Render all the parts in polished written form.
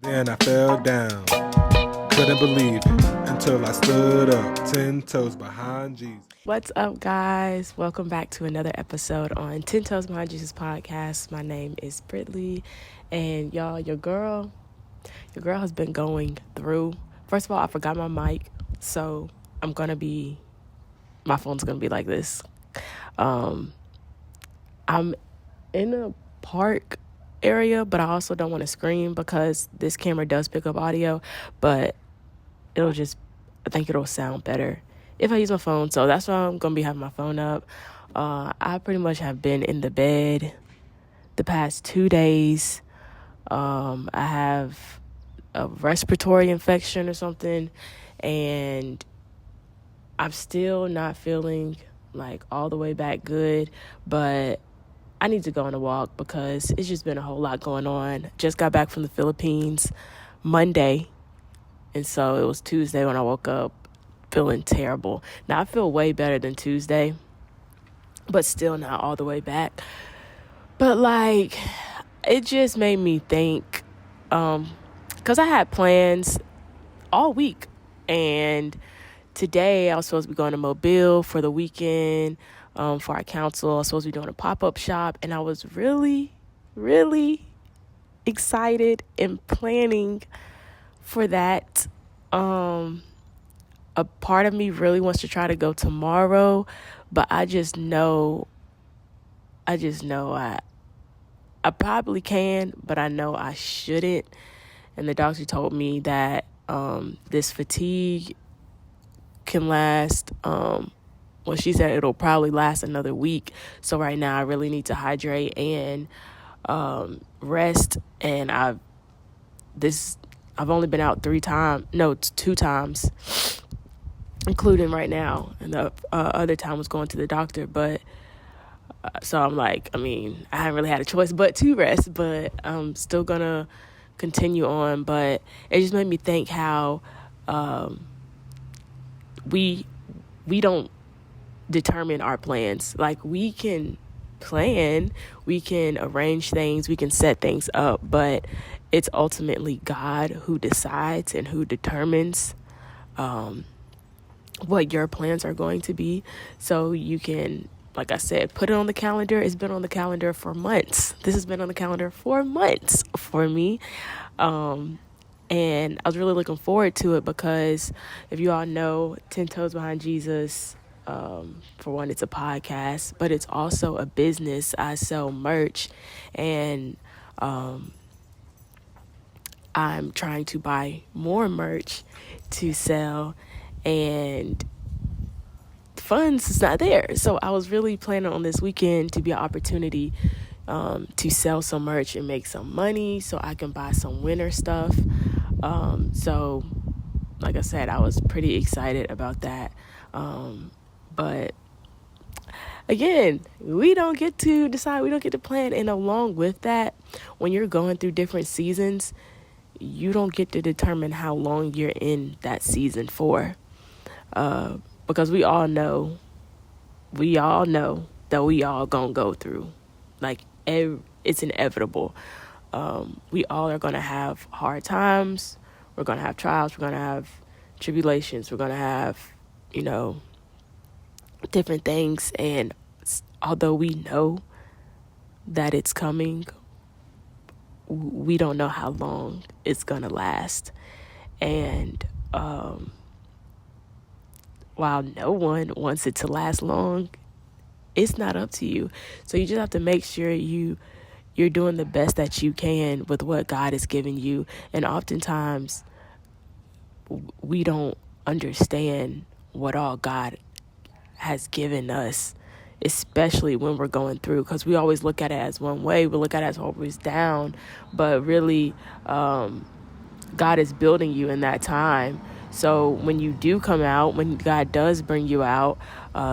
Then I fell down. Couldn't believe it until I stood up, 10 toes behind Jesus. What's up, guys? Welcome back to another episode on 10 Toes Behind Jesus podcast. My name is Britley, and y'all, your girl has been going through. First of all, I forgot my mic, so my phone's gonna be like this. I'm in a park area, but I also don't want to scream because this camera does pick up audio, but I think it'll sound better if I use my phone. So that's why I'm going to be having my phone up. I pretty much have been in the bed the past 2 days. I have a respiratory infection or something, and I'm still not feeling like all the way back good, but I need to go on a walk because it's just been a whole lot going on. Just got back from the Philippines Monday, and so it was Tuesday when I woke up feeling terrible. Now I feel way better than Tuesday, but still not all the way back. But like, it just made me think, because I had plans all week, and today I was supposed to be going to Mobile for the weekend, for our council. I was supposed to be doing a pop-up shop, and I was really, really excited and planning for that. A part of me really wants to try to go tomorrow, but I just know I probably can, but I know I shouldn't. And the doctor told me that this fatigue can last, she said it'll probably last another week. So right now I really need to hydrate and rest. And I've only been out 2 times, including right now, and the other time was going to the doctor. But so I'm like, I haven't really had a choice but to rest, but I'm still gonna continue on. But it just made me think how we don't determine our plans. Like, we can plan, we can arrange things, we can set things up, but it's ultimately God who decides and who determines what your plans are going to be. So you can, like I said, put it on the calendar. It's been on the calendar for months. This has been on the calendar for months for me. And I was really looking forward to it because, if you all know, 10 Toes Behind Jesus, for one, it's a podcast, but it's also a business. I sell merch, and I'm trying to buy more merch to sell, and funds is not there. So I was really planning on this weekend to be an opportunity to sell some merch and make some money so I can buy some winter stuff. So like I said, I was pretty excited about that. But again, we don't get to decide, we don't get to plan. And along with that, when you're going through different seasons, you don't get to determine how long you're in that season for. Because we all know that we all gonna go through. Like, it's inevitable. We all are gonna have hard times. We're gonna have trials. We're gonna have tribulations. We're gonna have, different things. And although we know that it's coming, we don't know how long it's gonna last. And while no one wants it to last long, it's not up to you. So you just have to make sure you're doing the best that you can with what God has given you. And oftentimes we don't understand what all God has given us, especially when we're going through, because we always look at it as one way. We look at it as always down, but really God is building you in that time. So when you do come out, when God does bring you out,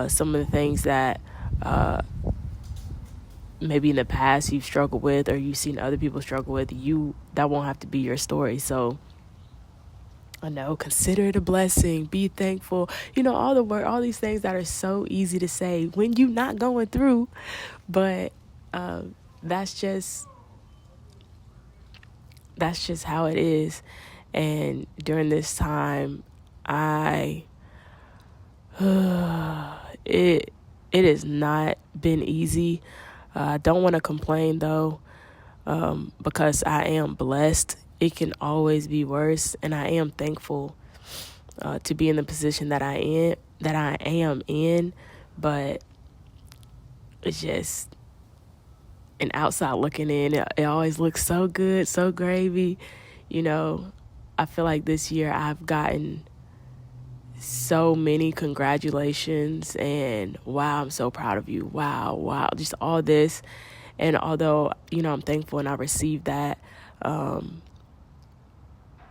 some of the things that maybe in the past you've struggled with, or you've seen other people struggle with, that won't have to be your story. So I know, consider it a blessing, be thankful, all these things that are so easy to say when you're not going through. But that's just that's just how it is. And during this time, I it it has not been easy. I don't want to complain though, because I am blessed. It can always be worse, and I am thankful to be in the position that I am in. But it's just an outside looking in. It always looks so good, so gravy. You know, I feel like this year I've gotten so many congratulations and wow, I'm so proud of you. Wow, just all this. And although, I'm thankful and I received that,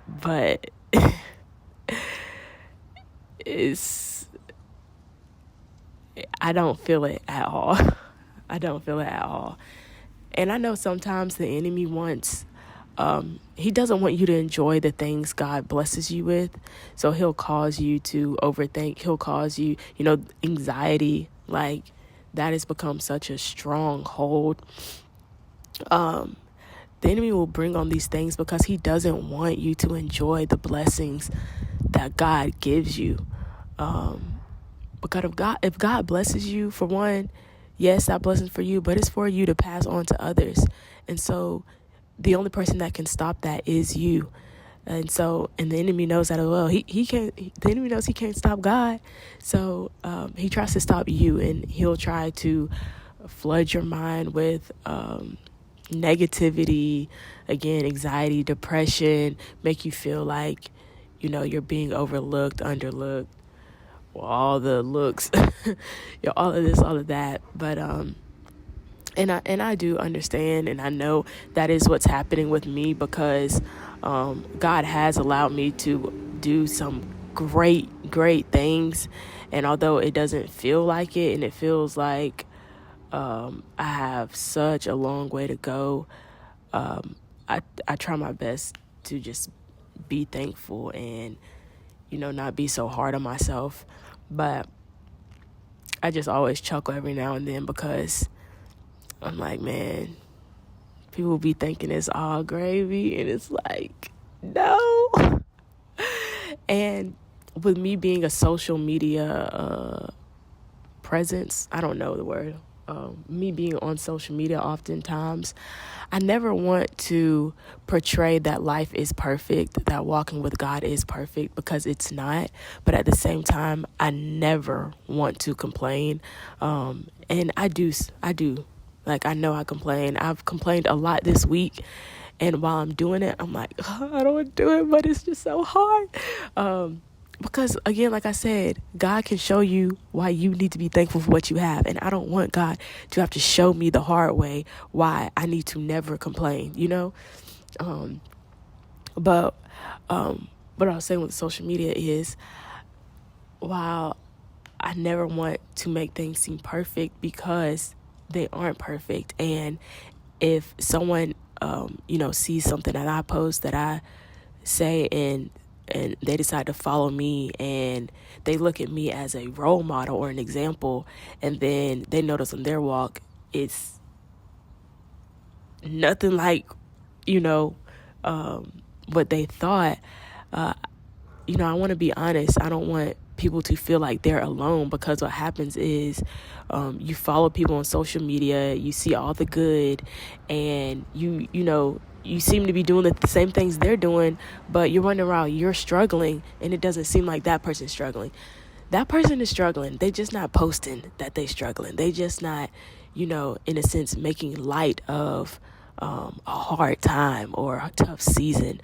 but it's, I don't feel it at all. I don't feel it at all. And I know sometimes the enemy wants, he doesn't want you to enjoy the things God blesses you with. So he'll cause you to overthink. He'll cause you, anxiety, like that has become such a stronghold. The enemy will bring on these things because he doesn't want you to enjoy the blessings that God gives you. Because if God blesses you, for one, yes, that blessing's for you, but it's for you to pass on to others. And so the only person that can stop that is you. And the enemy knows that as well. The enemy knows he can't stop God. So he tries to stop you, and he'll try to flood your mind with negativity, again, anxiety, depression, make you feel like, you're being overlooked, underlooked, all the looks, all of this, all of that. But and I do understand, and I know that is what's happening with me because God has allowed me to do some great things, and although it doesn't feel like it, and it feels like I have such a long way to go, I try my best to just be thankful and not be so hard on myself. But I just always chuckle every now and then because I'm like, man, people be thinking it's all gravy, and it's like, no. And with me being a social media presence, I don't know the word, me being on social media oftentimes, I never want to portray that life is perfect, that walking with God is perfect, because it's not. But at the same time, I never want to complain. And I do. Like, I know I complain. I've complained a lot this week. And while I'm doing it, I'm like, oh, I don't want to do it, but it's just so hard. Because, again, like I said, God can show you why you need to be thankful for what you have. And I don't want God to have to show me the hard way why I need to never complain, But what I was saying with social media is, while I never want to make things seem perfect because they aren't perfect. And if someone, sees something that I post, that I say, and they decide to follow me, and they look at me as a role model or an example, and then they notice on their walk it's nothing like what they thought. I want to be honest. I don't want people to feel like they're alone, because what happens is you follow people on social media, you see all the good, and you seem to be doing the same things they're doing, but you're wondering around, you're struggling, and it doesn't seem like that person's struggling. That person is struggling. They just not posting that they struggling. They just not, in a sense, making light of a hard time or a tough season.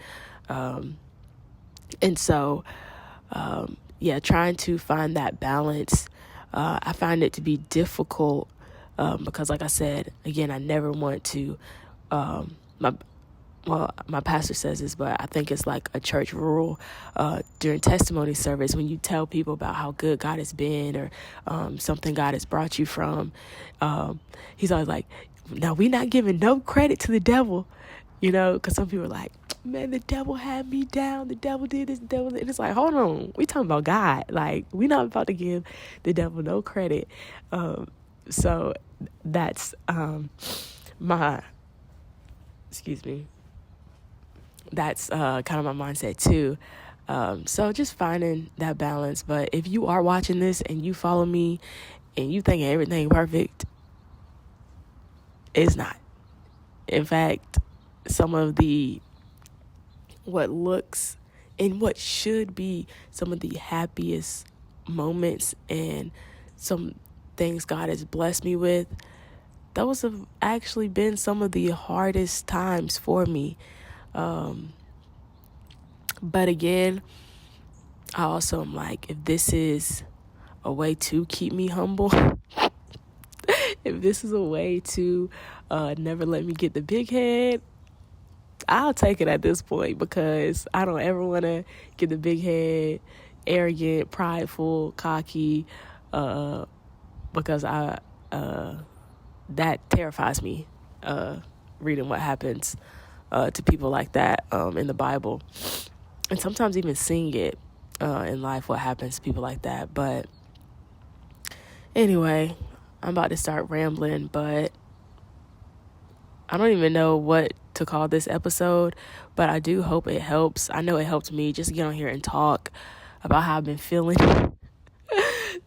And so, trying to find that balance, I find it to be difficult because, like I said, again, I never want to, my pastor says this, but I think it's like a church rule during testimony service, when you tell people about how good God has been, or something God has brought you from, he's always like, now we're not giving no credit to the devil, because some people are like, man, the devil had me down, the devil did this, the devil did. And it's like, hold on, we talking about God. Like, we're not about to give the devil no credit. So that's excuse me. that's kind of my mindset too. So just finding that balance. But if you are watching this and you follow me and you think everything perfect, it's not. In fact, some of what looks and what should be some of the happiest moments and some things God has blessed me with, those have actually been some of the hardest times for me. But again, I also am like, if this is a way to keep me humble, if this is a way to never let me get the big head, I'll take it at this point, because I don't ever want to get the big head, arrogant, prideful, cocky, because that terrifies me, reading what happens to people like that in the Bible, and sometimes even seeing it in life, what happens to people like that. But anyway, I'm about to start rambling, but I don't even know what to call this episode, but I do hope it helps. I know it helped me just to get on here and talk about how I've been feeling.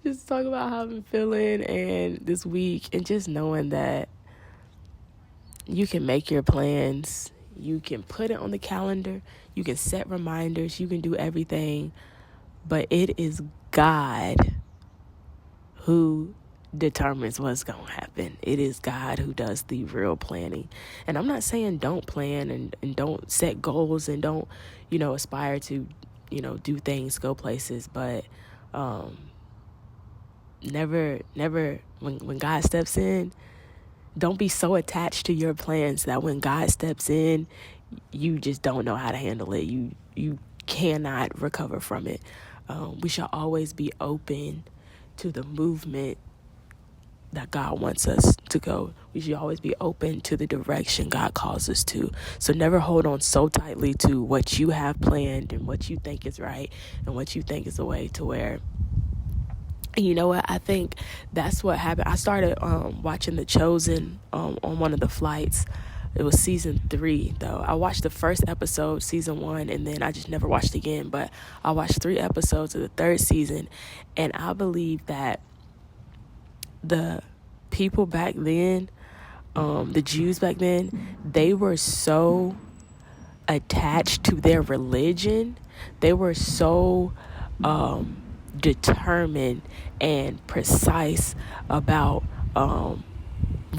Just talk about how I've been feeling and this week, and just knowing that you can make your plans, you can put it on the calendar, you can set reminders, you can do everything, but it is God who determines what's going to happen. It is God who does the real planning. And I'm not saying don't plan and don't set goals and don't, aspire to, do things, go places, but never when God steps in, don't be so attached to your plans that when God steps in, you just don't know how to handle it. You cannot recover from it. We should always be open to the movement that God wants us to go. We should always be open to the direction God calls us to. So never hold on so tightly to what you have planned and what you think is right and what you think is the way, to where, you know what, I think that's what happened. I started watching The Chosen on one of the flights. It was season 3, though. I watched the first episode, season 1, and then I just never watched again. But I watched 3 episodes of the 3rd season, and I believe that the people back then, the Jews back then, they were so attached to their religion. They were so determined and precise about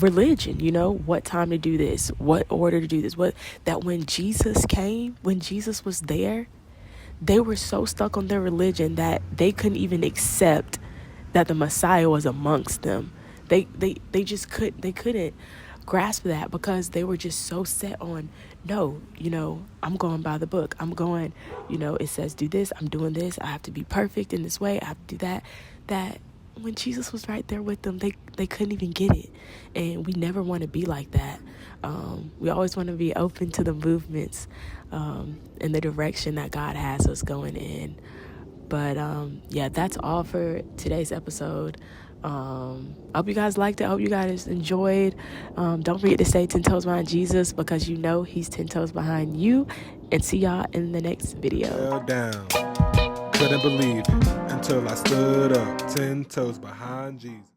religion, what time to do this, what order to do this, that when Jesus came, when Jesus was there, they were so stuck on their religion that they couldn't even accept that the Messiah was amongst them. They just couldn't grasp that, because they were just so set on, no, I'm going by the book. I'm going, it says do this, I'm doing this, I have to be perfect in this way, I have to do that. That when Jesus was right there with them, they couldn't even get it. And we never want to be like that. We always want to be open to the movements and the direction that God has us going in. But yeah, that's all for today's episode. I hope you guys liked it. I hope you guys enjoyed. Don't forget to stay 10 toes behind Jesus, because he's 10 toes behind you. And see y'all in the next video. Fell down, couldn't believe it until I stood up 10 toes behind Jesus.